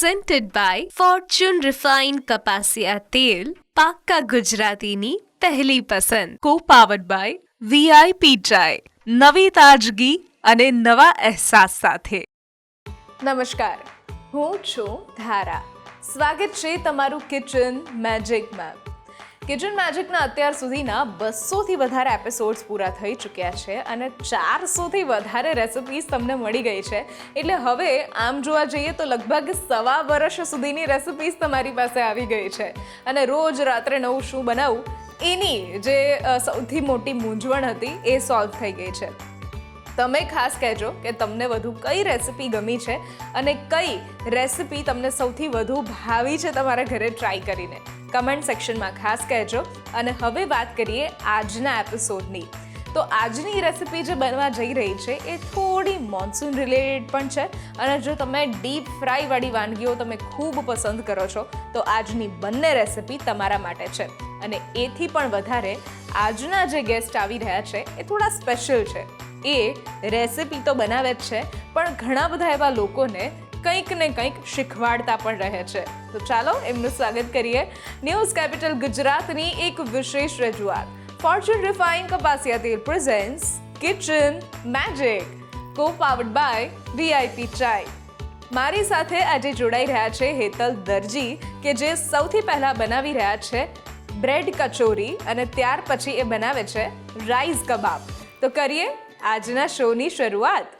presented by Fortune Refined કપાસિયા તેલ પાક્કા ગુજરાતીની પહેલી પસંદ co-powered by VIP ચાય નવી તાજગી અને નવા અહેસાસ સાથે. નમસ્કાર, હું છું ધારા. સ્વાગત છે તમારું કિચન મેજિકમાં. કિચન મેજિકના અત્યાર સુધીના 200થી વધારે એપિસોડ્સ પૂરા થઈ ચૂક્યા છે અને 400થી વધારે રેસિપીઝ તમને મળી ગઈ છે. એટલે હવે આમ જોવા જઈએ તો લગભગ 1.5 વર્ષ સુધીની રેસિપીઝ તમારી પાસે આવી ગઈ છે અને રોજ રાત્રે નવું શું બનાવું એની જે સૌથી મોટી મૂંઝવણ હતી એ સોલ્વ થઈ ગઈ છે. તમે ખાસ કહેજો કે તમને વધુ કઈ રેસિપી ગમી છે અને કઈ રેસિપી તમને સૌથી વધુ ભાવી છે તમારા ઘરે ટ્રાય કરીને. કમેન્ટ સેક્શનમાં ખાસ કહેજો. અને હવે વાત કરીએ આજના એપિસોડની. તો આજની રેસિપી જે બનવા જઈ રહી છે એ થોડી મોન્સૂન રિલેટેડ પણ છે અને જો તમે ડીપ ફ્રાયવાળી વાનગીઓ તમે ખૂબ પસંદ કરો છો તો આજની બંને રેસિપી તમારા માટે છે. અને એથી પણ વધારે આજના જે ગેસ્ટ આવી રહ્યા છે એ થોડા સ્પેશિયલ છે. એ રેસિપી તો બનાવે જ છે પણ ઘણા બધા એવા લોકોને કંઈક ને કંઈક શીખવાડતા પણ રહે છે. તો ચાલો એમનું સ્વાગત કરીએ. ન્યૂઝ કેપિટલ ગુજરાતની એક વિશેષ રજૂઆત ફોર્ચ્યુન રિફાઇન્ડ કપાસિયા તેલ presents kitchen magic co-powered by VIP ચાય. મારી સાથે આજે જોડાઈ રહ્યા છે હેતલ દરજી કે જે સૌથી પહેલા બનાવી રહ્યા છે બ્રેડ કચોરી અને ત્યાર પછી એ બનાવે છે રાઈસ કબાબ. તો કરીએ આજના શોની શરૂઆત.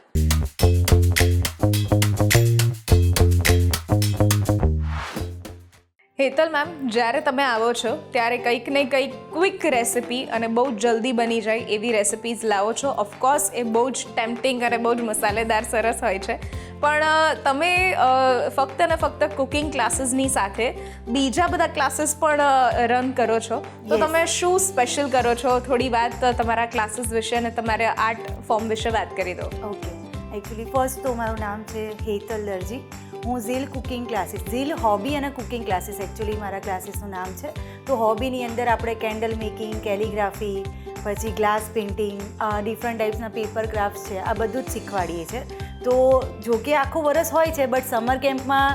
હેતલ મેમ, જ્યારે તમે આવો છો ત્યારે કંઈક ને કંઈક ક્વિક રેસિપી અને બહુ જલ્દી બની જાય એવી રેસિપીઝ લાવો છો. ઓફકોર્સ એ બહુ જ ટેમ્પટિંગ અને બહુ જ મસાલેદાર સરસ હોય છે. પણ તમે ફક્ત ને ફક્ત કુકિંગ ક્લાસીસની સાથે બીજા બધા ક્લાસીસ પણ રન કરો છો. તો તમે શું સ્પેશિયલ કરો છો? થોડી વાત તમારા ક્લાસીસ વિશે અને તમારા આર્ટ ફોર્મ વિશે વાત કરી દો. ઓકે, એકચ્યુઅલી ફર્સ્ટ તો મારું નામ છે હેતલ દરજી. હું Zeel cooking classes, Zeel hobby અને કુકિંગ ક્લાસીસ એકચ્યુઅલી મારા ક્લાસીસનું નામ છે. તો હોબીની અંદર આપણે કેન્ડલ મેકિંગ, કેલિગ્રાફી, પછી ગ્લાસ પેઇન્ટિંગ, ડિફરન્ટ ટાઈપ્સના પેપર ક્રાફ્ટ્સ છે, આ બધું જ શીખવાડીએ છીએ. તો જો કે આખું વરસ હોય છે બટ સમર કેમ્પમાં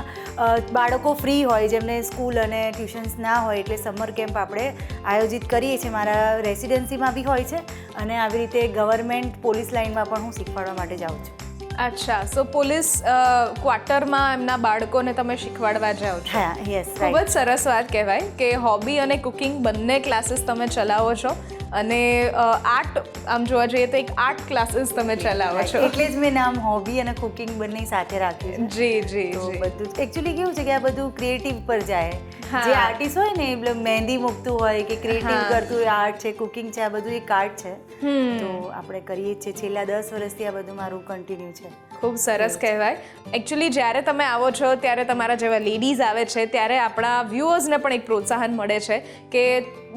બાળકો ફ્રી હોય જેમને સ્કૂલ અને ટ્યુશન્સ ના હોય એટલે સમર કેમ્પ આપણે આયોજિત કરીએ છીએ. મારા રેસિડેન્સીમાં બી હોય છે અને આવી રીતે ગવર્મેન્ટ પોલીસ લાઇનમાં પણ હું શીખવાડવા માટે જાઉં છું. અચ્છા, સો પોલીસ ક્વાર્ટરમાં એમના બાળકોને તમે શીખવાડવા જાઓ છો. હા, યસ, ખૂબ જ સરસ વાત કહેવાય કે હોબી અને કુકિંગ બંને ક્લાસીસ તમે ચલાવો છો અને આર્ટ આમ જોવા જઈએ તો એક આર્ટ ક્લાસીસ તમે ચલાવો છો. એટલે જ મેં નામ હોબી અને કુકિંગ બંને સાથે રાખ્યું છે. જી. બધું એકચ્યુઅલી કેવું છે કે આ બધું ક્રિએટિવ પર જાય. જે આર્ટિસ્ટ હોય ને એટલે મહેંદી મૂકતું હોય કે ક્રિએટિવ કરતું હોય, આર્ટ છે, કુકિંગ છે, આ બધું એક આર્ટ છે. તો આપણે કરીએ જ છીએ. છેલ્લા 10 વર્ષથી આ બધું મારું કન્ટિન્યુ છે. ખૂબ સરસ કહેવાય. એકચ્યુઅલી જ્યારે તમે આવો છો ત્યારે તમારા જેવા લેડીઝ આવે છે ત્યારે આપણા વ્યુઅર્સને પણ એક પ્રોત્સાહન મળે છે કે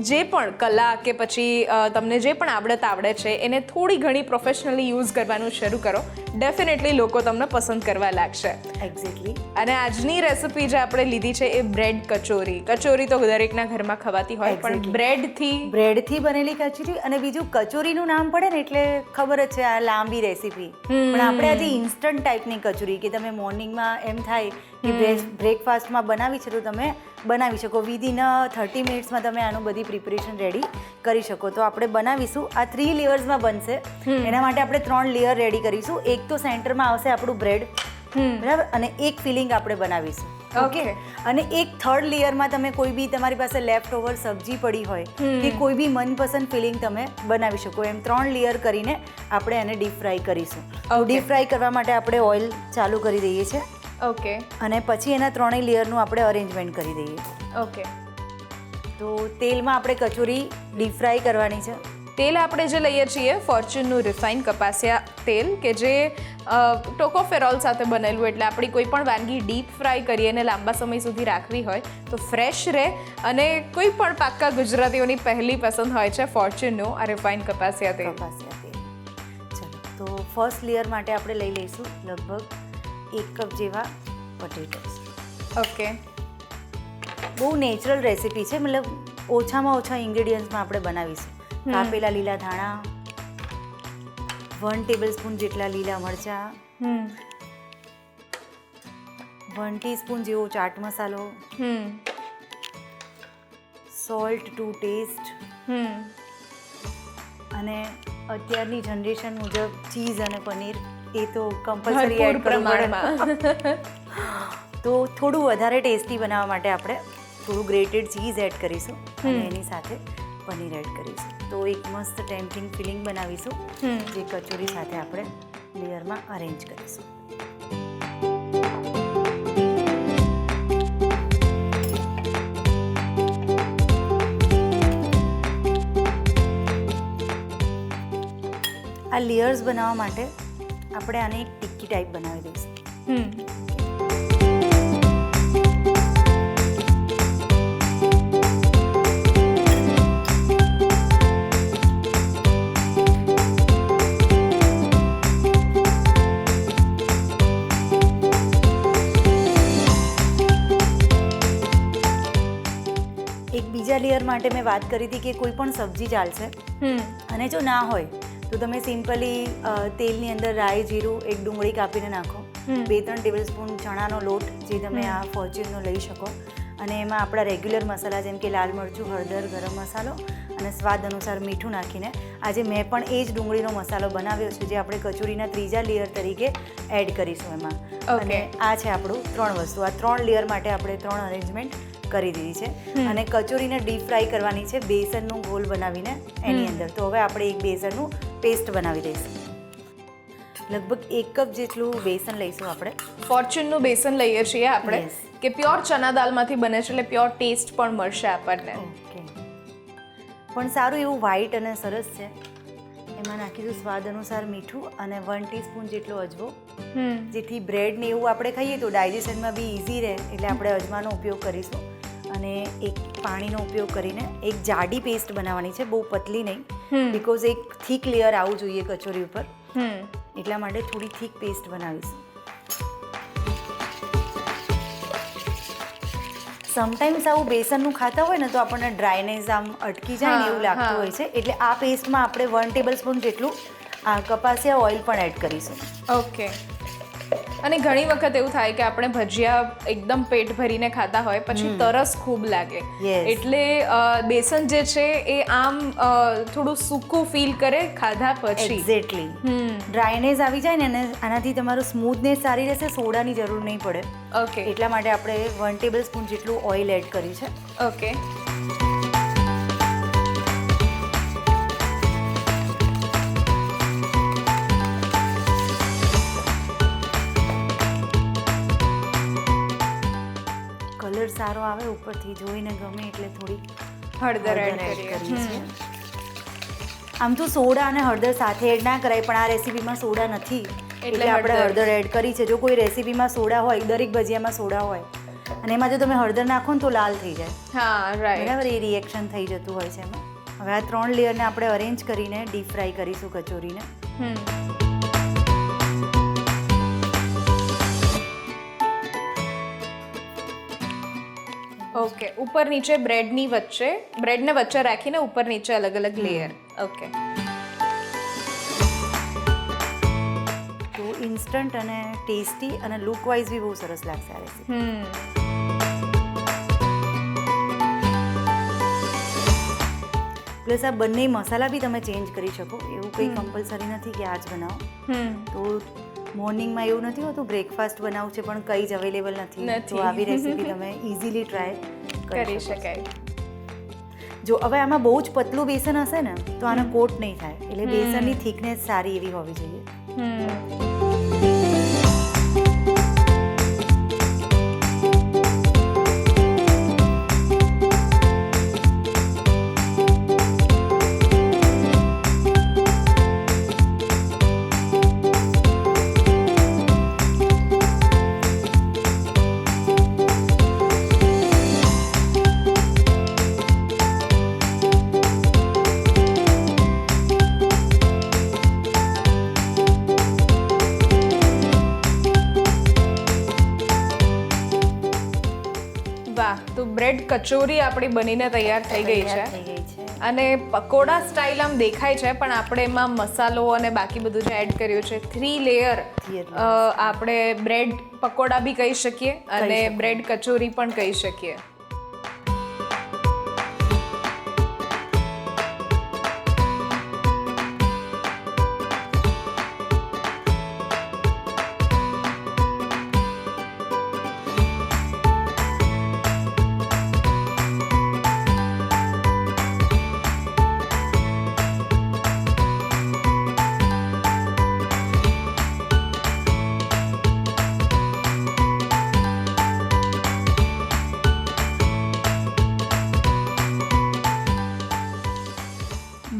જે પણ કલા કે પછી તમને જે પણ આવડે છે એને થોડી ઘણી પ્રોફેશનલી યુઝ કરવાનું શરૂ કરો. ડેફિનેટલી લોકો તમને પસંદ કરવા લાગશે. એક્ઝેક્ટલી. અને આજની રેસિપી જે આપણે લીધી છે એ બ્રેડ કચોરી. કચોરી તો દરેકના ઘરમાં ખવાતી હોય પણ બ્રેડથી બનેલી કચોરી. અને બીજું કચોરીનું નામ પડે ને એટલે ખબર જ છે આ લાંબી રેસિપી. પણ આપણે આજે ઇન્સ્ટન્ટ ટાઈપની કચોરી કે તમે મોર્નિંગમાં એમ થાય કે બ્રેકફાસ્ટમાં બનાવી છે તો તમે બનાવી શકો. વિધિન 30 મિનિટ્સમાં તમે આનું બધી પ્રિપરેશન રેડી કરી શકો. તો આપણે બનાવીશું. આ 3 લેયર્સમાં બનશે. એના માટે આપણે 3 લેયર રેડી કરીશું. એક તો સેન્ટરમાં આવશે આપણું બ્રેડ, બરાબર, અને એક ફિલિંગ આપણે બનાવીશું. ઓકે. અને એક થર્ડ લેયરમાં તમે કોઈ બી તમારી પાસે લેફ્ટ ઓવર સબ્જી પડી હોય કે કોઈ બી મનપસંદ ફિલિંગ તમે બનાવી શકો. એમ 3 લેયર કરીને આપણે એને ડીપ ફ્રાય કરીશું. ડીપ ફ્રાય કરવા માટે આપણે ઓઇલ ચાલુ કરી દઈએ છીએ. ઓકે. અને પછી એના 3 લેયરનું આપણે અરેન્જમેન્ટ કરી દઈએ. ઓકે. તો તેલમાં આપણે કચોરી ડીપ ફ્રાય કરવાની છે. તેલ આપણે જે લઈએ છીએ ફોર્ચ્યુનનું રિફાઇન્ડ કપાસિયા તેલ કે જે ટોકોફેરોલ સાથે બનેલું, એટલે આપણી કોઈ પણ વાનગી ડીપ ફ્રાય કરીએ અને લાંબા સમય સુધી રાખવી હોય તો ફ્રેશ રહે. અને કોઈ પણ પાક્કા ગુજરાતીઓની પહેલી પસંદ હોય છે ફોર્ચ્યુનનું આ રિફાઇન્ડ કપાસિયા તેલ. ચલો, તો ફર્સ્ટ લેયર માટે આપણે લઈ લઈશું લગભગ 1 કપ જેવા પટેટોસ. ઓકે. બહુ નેચરલ રેસિપી છે, મતલબ ઓછામાં ઓછા ઇન્ગ્રેડિયન્ટ્સમાં આપણે બનાવીશું. કાપેલા લીલા ધાણા, 1 ટેબલસ્પૂન જેટલા લીલા મરચાં, 1 ટીસ્પૂન જેવો ચાટ મસાલો, સોલ્ટ ટુ ટેસ્ટ, અને અત્યારની જનરેશન મુજબ ચીઝ અને પનીર એ તો કમ્પલસરી એડ કરવું પડે. તો થોડું વધારે ટેસ્ટી બનાવવા માટે આપણે થોડું ગ્રેટેડ ચીઝ એડ કરીશું અને એની સાથે પનીર એડ કરીશું. તો એક મસ્ત ટેમ્પટિંગ ફિલિંગ બનાવીશું જે કચોરી સાથે આપણે લેયરમાં અરેન્જ કરીશું. આ લેયર્સ બનાવવા માટે આપણે આને એક ટિક્કી ટાઈપ બનાવી દઈશું. એક બીજા લેયર માટે મેં વાત કરી હતી કે કોઈ પણ સબ્જી ચાલશે, અને જો ના હોય તો તમે સિમ્પલી તેલની અંદર રાઈ, જીરું, એક ડુંગળી કાપીને નાખો, 2-3 ટેબલસ્પૂન ચણાનો લોટ જે તમે આ ફોર્ચ્યુનનો લઈ શકો, અને એમાં આપણા રેગ્યુલર મસાલા જેમ કે લાલ મરચું, હળદર, ગરમ મસાલો અને સ્વાદ અનુસાર મીઠું નાખીને આજે મેં પણ એ જ ડુંગળીનો મસાલો બનાવ્યો છે જે આપણે કચોરીના ત્રીજા લેયર તરીકે એડ કરીશું એમાં. અને આ છે આપણું 3 વસ્તુ. આ 3 લેયર માટે આપણે 3 અરેન્જમેન્ટ કરી દીધી છે. અને કચોરીને ડીપ ફ્રાય કરવાની છે બેસનનું ઘોલ બનાવીને એની અંદર. તો હવે આપણે એક બેસનનું પેસ્ટ બનાવી દઈશું. લગભગ 1 કપ જેટલું બેસન લઈશું આપણે. ફોર્ચ્યુનનું બેસન લઈએ છીએ આપણે કે પ્યોર ચના દાલમાંથી બને છે એટલે પ્યોર ટેસ્ટ પણ મળશે આપણને. ઓકે, પણ સારું એવું વ્હાઈટ અને સરસ છે. એમાં નાખીશું સ્વાદ અનુસાર મીઠું અને 1 ટીસ્પૂન જેટલો અજમો, જેથી બ્રેડ ને એવું આપણે ખાઈએ તો ડાયજેશનમાં બી ઇઝી રહે એટલે આપણે અજમાનો ઉપયોગ કરીશું. અને એક પાણીનો ઉપયોગ કરીને એક જાડી પેસ્ટ બનાવવાની છે, બહુ પતલી નહીં, બીકોઝ એક થીક લેયર આવવું જોઈએ કચોરી ઉપર, એટલા માટે થોડી થીક પેસ્ટ બનાવીશું. સમટાઈમ્સ આવું બેસનનું ખાતા હોય ને તો આપણને ડ્રાયનેસ આમ અટકી જાય ને એવું લાગતું હોય છે, એટલે આ પેસ્ટમાં આપણે 1 ટેબલસ્પૂન જેટલું કપાસિયા ઓઇલ પણ એડ કરીશું. ઓકે. અને ઘણી વખત એવું થાય કે આપણે ભજીયા એકદમ પેટ ભરીને ખાતા હોય પછી તરસ ખૂબ લાગે, એટલે બેસન જે છે એ આમ થોડું સૂકું ફીલ કરે ખાધા પછી. એક્ઝેક્ટલી. ડ્રાયનેસ આવી જાય ને અને આનાથી તમારું સ્મૂથનેસ સારી રહેશે, સોડાની જરૂર નહીં પડે. ઓકે. એટલા માટે આપણે 1 ટેબલસ્પૂન જેટલું ઓઇલ એડ કર્યું છે. ઓકે. કલર સારો આવે ઉપરથી જોઈને ગમે એટલે થોડી હળદર એડ કરી છે. આમ તો સોડા અને હળદર સાથે એડ ના કરાય, પણ આ રેસીપીમાં સોડા નથી એટલે આપણે હળદર એડ કરી છે. જો કોઈ રેસીપીમાં સોડા હોય, દરેક ભજીયામાં સોડા હોય, અને એમાં જો તમે હળદર નાખો ને તો લાલ થઈ જાય. હા, રાઈટ. બરાબર, એ રિએક્શન થઈ જતું હોય છે એમાં. હવે આ 3 લેયરને આપણે અરેન્જ કરીને ડીપ ફ્રાય કરીશું કચોરીને. ઓકે. ઉપર નીચે બ્રેડને વચ્ચે રાખીને ઉપર નીચે અલગ અલગ લેયર. ઓકે. તો ઇન્સ્ટન્ટ અને ટેસ્ટી અને લુક વાઇઝ બી બહુ સરસ લાગશે આ રેસીપી. પ્લસ આ બંને મસાલા બી તમે ચેન્જ કરી શકો, એવું કંઈ કમ્પલસરી નથી કે આ જ બનાવો. તો મોર્નિંગમાં એવું નથી હોતું બ્રેકફાસ્ટ બનાવવું છે પણ કંઈ જ અવેલેબલ નથી, તો આવી રેસીપી તમે ઇઝીલી ટ્રાય કરી શકાય. જો હવે આમાં બહુ જ પતલું બેસન હશે ને તો આનો કોટ નહીં થાય, એટલે બેસનની થિકનેસ સારી એવી હોવી જોઈએ. વાહ, તો બ્રેડ કચોરી આપણી બનીને તૈયાર થઈ ગઈ છે. અને પકોડા સ્ટાઇલ આમ દેખાય છે, પણ આપણે એમાં મસાલો અને બાકી બધું જે એડ કર્યું છે, 3 લેયર આપણે બ્રેડ પકોડા બી કહી શકીએ અને બ્રેડ કચોરી પણ કહી શકીએ.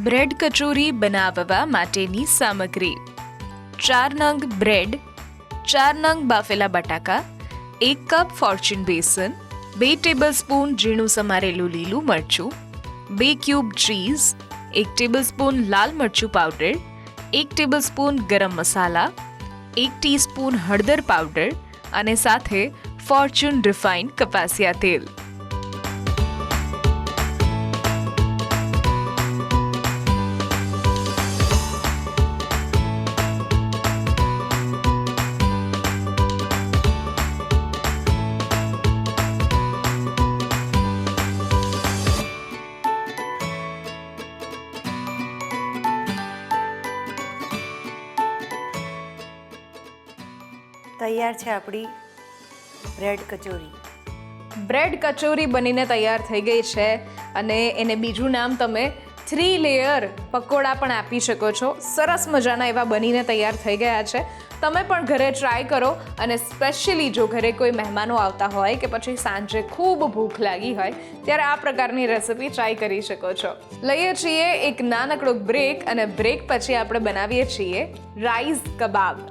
બ્રેડ કચોરી બનાવવા માટેની સામગ્રી: 4 નંગ બ્રેડ, 4 નંગ બાફેલા બટાકા, 1 કપ ફોર્ચ્યુન બેસન, 2 ટેબલસ્પૂન ઝીણું સમારેલું લીલું મરચું, 2 ક્યુબ ચીઝ, 1 ટેબલસ્પૂન લાલ મરચું પાવડર, 1 ટેબલસ્પૂન ગરમ મસાલા, 1 ટીસ્પૂન હળદર પાવડર અને સાથે ફોર્ચ્યુન રિફાઇન્ડ કપાસિયા તેલ. તૈયાર છે આપણી બ્રેડ કચોરી. બ્રેડ કચોરી બનીને તૈયાર થઈ ગઈ છે અને એને બીજું નામ તમે 3 લેયર પકોડા પણ આપી શકો છો. સરસ મજાના એવા બનીને તૈયાર થઈ ગયા છે. તમે પણ ઘરે ટ્રાય કરો અને સ્પેશિયલી જો ઘરે કોઈ મહેમાનો આવતા હોય કે પછી સાંજે ખૂબ ભૂખ લાગી હોય ત્યારે આ પ્રકારની રેસિપી ટ્રાય કરી શકો છો. લઈએ છીએ એક નાનકડો બ્રેક અને બ્રેક પછી આપણે બનાવીએ છીએ rice kebab.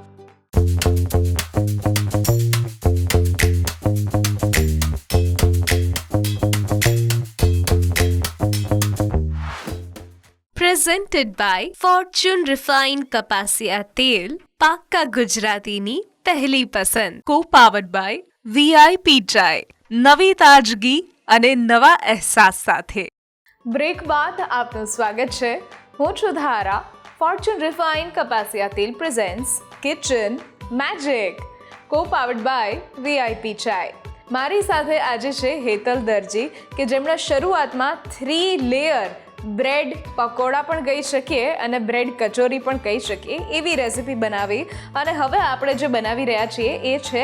Presented by Fortune Refined કપાસિયા તેલ, પાક્કા ગુજરાતીની પહેલી પસંદ. Co-powered by VIP ચાય, નવી તાજગી અને નવા અહેસાસ સાથે. બ્રેક બાદ આપનું સ્વાગત છે. હું છું ધારા. ફોર્ચ્યુન રિફાઇન્ડ કપાસિયા તેલ presents kitchen magic, co-powered by VIP ચાય. મારી સાથે આજે છે હેતલ દરજી કે જેમણે શરૂઆતમાં 3 લેયર બ્રેડ પકોડા પણ કહી શકીએ અને બ્રેડ કચોરી પણ કહી શકીએ એવી રેસિપી બનાવી અને હવે આપણે જે બનાવી રહ્યા છીએ એ છે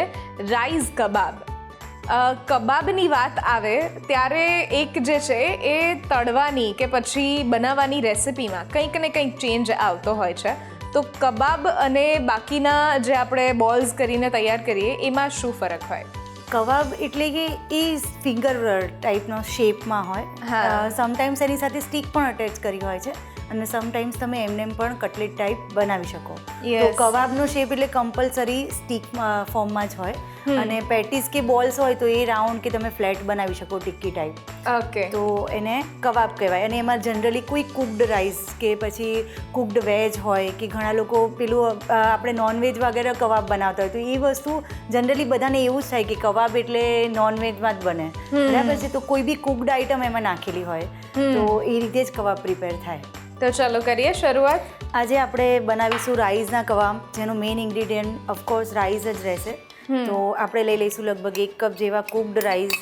રાઈસ કબાબ. કબાબની વાત આવે ત્યારે એક જે છે એ તળવાની કે પછી બનાવવાની રેસિપીમાં કંઈક ને કંઈક ચેન્જ આવતો હોય છે. તો કબાબ અને બાકીના જે આપણે બોલ્સ કરીને તૈયાર કરીએ એમાં શું ફરક હોય? કબાબ એટલે કે એ ફિંગર ટાઈપનો શેપમાં હોય. સમટાઈમ્સ એની સાથે સ્ટીક પણ અટેચ કરી હોય છે અને સમટાઈમ્સ તમે એમને પણ કટલેટ ટાઈપ બનાવી શકો. તો કબાબનો શેપ એટલે કમ્પલસરી સ્ટીક ફોર્મમાં જ હોય અને પેટીસ કે બોલ્સ હોય તો એ રાઉન્ડ કે તમે ફ્લેટ બનાવી શકો ટિક્કી ટાઈપ. ઓકે. તો એને કબાબ કહેવાય અને એમાં જનરલી કોઈ કુકડ રાઈસ કે પછી કુકડ વેજ હોય કે ઘણા લોકો પેલું આપણે નોનવેજ વગેરે કબાબ બનાવતા હોય તો એ વસ્તુ જનરલી બધાને એવું જ થાય કે કબાબ એટલે નોનવેજમાં જ બને, બરાબર છે. તો કોઈ બી કુકડ આઈટમ એમાં નાખેલી હોય તો એ રીતે જ કબાબ પ્રિપેર થાય. તો ચાલો કરીએ શરૂઆત. આજે આપણે બનાવીશું રાઈસના કબાબ, જેનો મેઇન ઇન્ગ્રીડિયન્ટ ઓફકોર્સ રાઈસ જ રહેશે. તો આપણે લઈ લઈશું લગભગ 1 કપ જેવા કુકડ રાઈસ.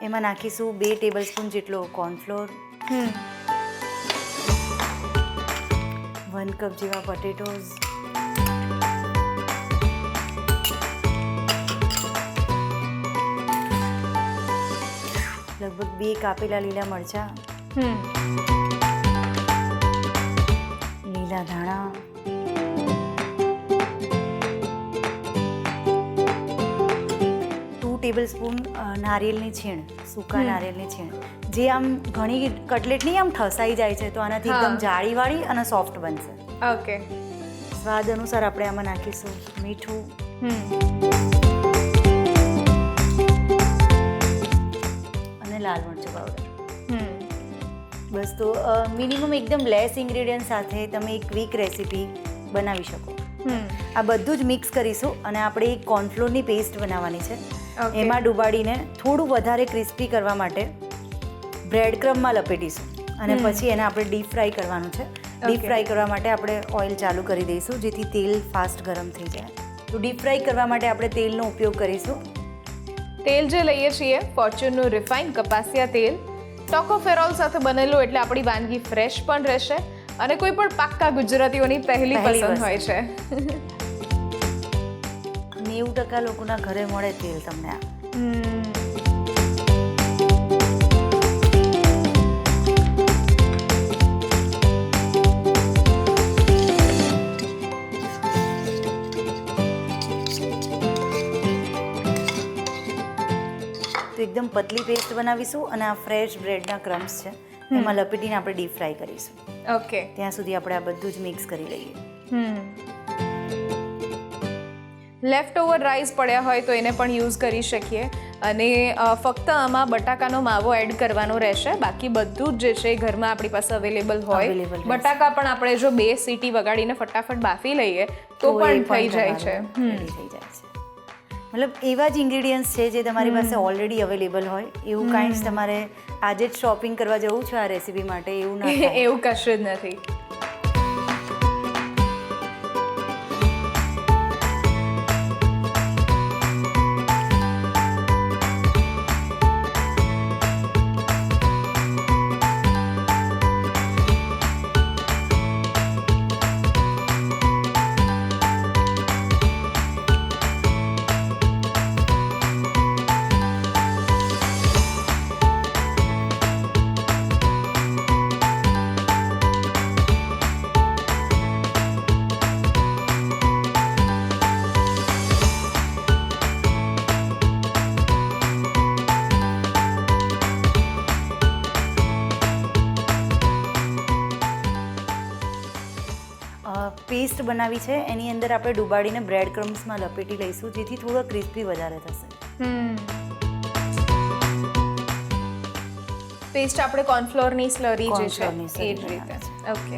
એમાં નાખીશું 2 ટેબલસ્પૂન જેટલો કોર્નફ્લોર, 1 કપ જેવા પોટેટોઝ, લગભગ 2 કાપેલા લીલા મરચાં, લીલા ધાણા, 2 ટેબલસ્પૂન નારિયેળની છીણ, સૂકા નારિયેળની છીણ, જે આમ ઘણી કટલેટની આમ ઠસાઈ જાય છે તો આનાથી એકદમ જાળીવાળી અને સોફ્ટ બનશે. ઓકે. સ્વાદ અનુસાર આપણે આમાં નાખીશું મીઠું, અને લાલ મરચું પાવડર. બસ. તો મિનિમમ એકદમ લેસ ઇન્ગ્રેડિયન્ટ સાથે તમે એક ક્વિક રેસીપી બનાવી શકો. આ બધું જ મિક્સ કરીશું અને આપણે એક કોર્નફ્લોરની પેસ્ટ બનાવવાની છે. એમાં ડુબાડીને થોડું વધારે ક્રિસ્પી કરવા માટે બ્રેડ ક્રમમાં લપેટીશું અને પછી એને આપણે ડીપ ફ્રાય કરવાનું છે. ડીપ ફ્રાય કરવા માટે આપણે ઓઇલ ચાલુ કરી દઈશું જેથી તેલ ફાસ્ટ ગરમ થઈ જાય. તો ડીપ ફ્રાય કરવા માટે આપણે તેલનો ઉપયોગ કરીશું. તેલ જે લઈએ છીએ ફોર્ચ્યુનનું રિફાઇન કપાસિયા તેલ. ટોકોફેરોલ સાથે બનેલું એટલે આપણી વાનગી ફ્રેશ પણ રહેશે અને કોઈ પણ પાક્કા ગુજરાતીઓની પહેલી પસંદ હોય છે. 90% લોકોના ઘરે મળે તેલ તમને આ. તો એકદમ પતલી પેસ્ટ બનાવીશું અને આ ફ્રેશ બ્રેડના ક્રમ્સ છે એમાં લપેટીને આપણે ડીપ ફ્રાય કરીશું. ઓકે, ત્યાં સુધી આપણે આ બધું જ મિક્સ કરી લઈએ. લેફ્ટ ઓવર રાઈસ પડ્યા હોય તો એને પણ યુઝ કરી શકીએ અને ફક્ત આમાં બટાકાનો માવો એડ કરવાનો રહેશે. બાકી બધું જ જે છે એ ઘરમાં આપણી પાસે અવેલેબલ હોય. Available રહેશે. બટાકા પણ આપણે જો 2 સીટી વગાડીને ફટાફટ બાફી લઈએ તો પણ થઈ જાય છે. ready થઈ જાય છે. મતલબ એવા જ ઇન્ગ્રેડિયન્ટ્સ છે જે તમારી પાસે ઓલરેડી અવેલેબલ હોય. એવું કાંઈ જ તમારે આજે જ શોપિંગ કરવા જવું છે આ રેસીપી માટે એવું ના થાય. એવું કશું જ નથી. પેસ્ટ બનાવી છે એની અંદર આપણે ડુબાડીને બ્રેડ ક્રમ્સમાં લપેટી લઈશું જેથી થોડો ક્રિસ્પી વધારે થશે. પેસ્ટ આપણે કોર્નફ્લોરની સ્લરી જે છે Cornflourની slurry એ જ રીતે. બનાવી ઓકે.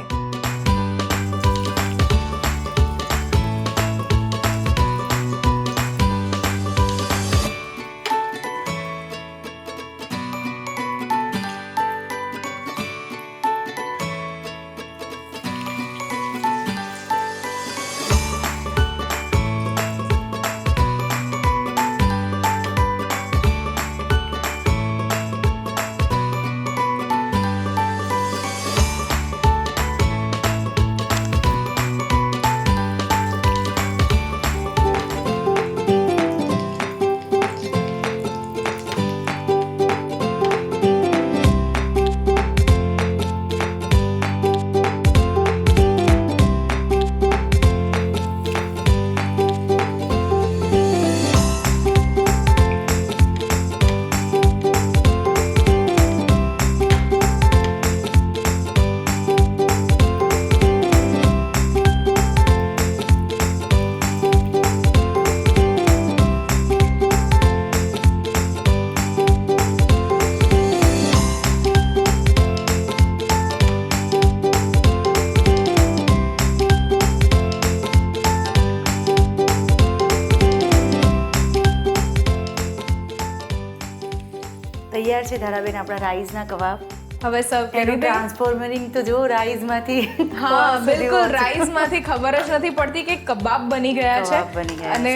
તૈયાર છે ધારાબેન આપણા રાઈસના કબાબ. હવે સર્વ કરી એનું દઈએ. ટ્રાન્સફોર્મરિંગ તો જો રાઈસમાંથી હા બિલકુલ રાઈસમાંથી ખબર જ નથી પડતી કે કબાબ બની ગયા છે કબાબ બની ગયા અને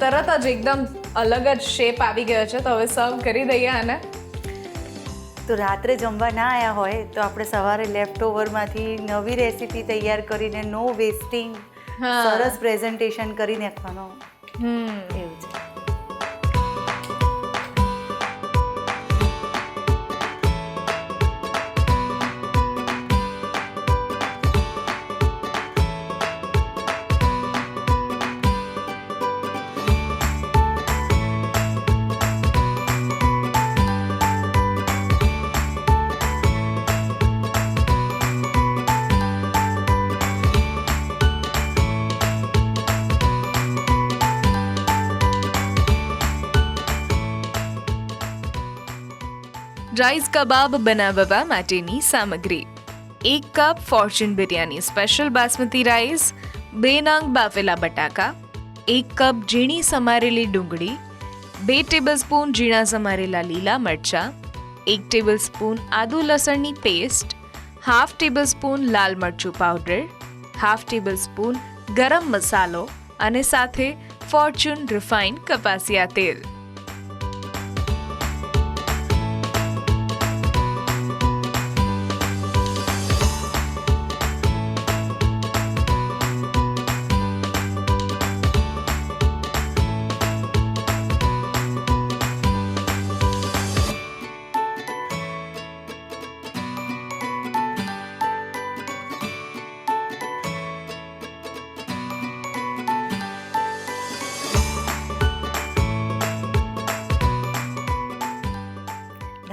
તરત જ એકદમ અલગ જ શેપ આવી ગયો છે. તો હવે સર્વ કરી દઈએ આને. તો રાત્રે જમવા ના આવ્યા હોય તો આપણે સવારે લેફ્ટ ઓવરમાંથી નવી રેસીપી તૈયાર કરીને નો વેસ્ટિંગ સરસ પ્રેઝન્ટેશન કરી નાખવાનો એવું છે. રાઈસ કબાબ બનાવવા માટેની સામગ્રી: 1 cup Fortune biryani special basmati rice, 2 નંગ બાફેલા બટાકા, 1 કપ ઝીણી સમારેલી ડુંગળી, 2 ટેબલસ્પૂન ઝીણા સમારેલા લીલા મરચાં, 1 ટેબલસ્પૂન આદુ લસણની પેસ્ટ, હાફ ટેબલસ્પૂન લાલ મરચું પાવડર, હાફ ટેબલસ્પૂન ગરમ મસાલો અને સાથે ફોર્ચ્યુન રિફાઇન્ડ કપાસિયા તેલ.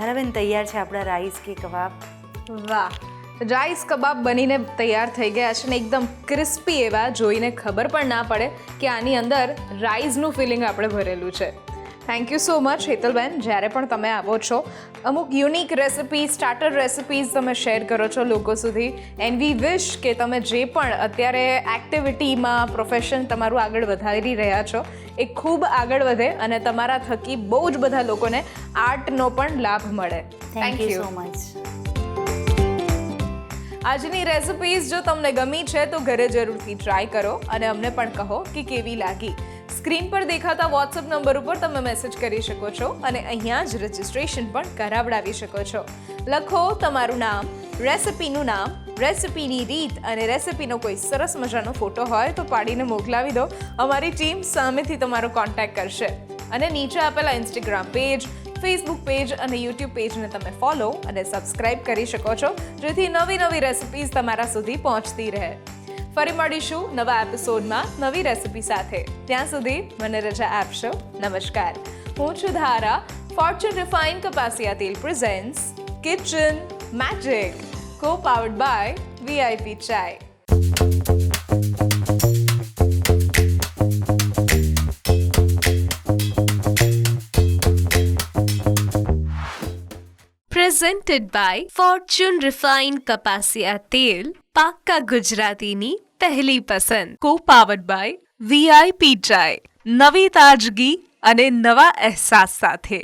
ધારાબેન, તૈયાર છે આપણા રાઈસ કે કબાબ. વાહ, રાઈસ કબાબ બનીને તૈયાર થઈ ગયા છે ને એકદમ ક્રિસ્પી એવા, જોઈને ખબર પણ ના પડે કે આની અંદર રાઈસનું ફિલિંગ આપણે ભરેલું છે. Thank you so much Hetalben. જ્યારે પણ તમે આવો છો, અમુક યુનિક રેસિપી, સ્ટાર્ટર રેસિપીઝ તમે શેર કરો છો લોકો સુધી. એન્ડ વી વિશ કે તમે જે પણ અત્યારે એક્ટિવિટીમાં પ્રોફેશન તમારું આગળ વધારી રહ્યા છો એ ખૂબ આગળ વધે અને તમારા થકી બહુ જ બધા લોકોને આર્ટનો પણ લાભ મળે. Thank you so much. આજની રેસિપીઝ જો તમને ગમી છે તો ઘરે જરૂરથી ટ્રાય કરો અને અમને પણ કહો કે કેવી લાગી. સ્ક્રીન પર દેખાતા વોટ્સઅપ નંબર ઉપર તમે મેસેજ કરી શકો છો અને અહીંયા જ રજિસ્ટ્રેશન પણ કરાવડાવી શકો છો. લખો તમારું નામ, રેસિપીનું નામ, રેસિપીની રીત અને રેસિપીનો કોઈ સરસ મજાનો ફોટો હોય તો પાડીને મોકલાવી દો. અમારી ટીમ સામેથી તમારો કોન્ટેક્ટ કરશે અને નીચે આપેલા ઇન્સ્ટાગ્રામ પેજ, ફેસબુક પેજ અને યુટ્યુબ પેજને તમે ફોલો અને સબસ્ક્રાઇબ કરી શકો છો, જેથી નવી નવી રેસિપીઝ તમારા સુધી પહોંચતી રહે. ફરી મળીશું નવા એપિસોડમાં નવી રેસિપી સાથે. ત્યાં સુધી મને રજા આપશો. નમસ્કાર. હું છું ધારા. ફોર્ચ્યુન રિફાઇન્ડ કપાસિયા તેલ presents kitchen magic, co powered by VIP chai. Presented by Fortune Refined કપાસિયા તેલ, પાક્કા ગુજરાતીની પહેલી પસંદ. કો પાવર્ડ બાય VIP ચાય, નવી તાજગી અને નવા અહેસાસ સાથે.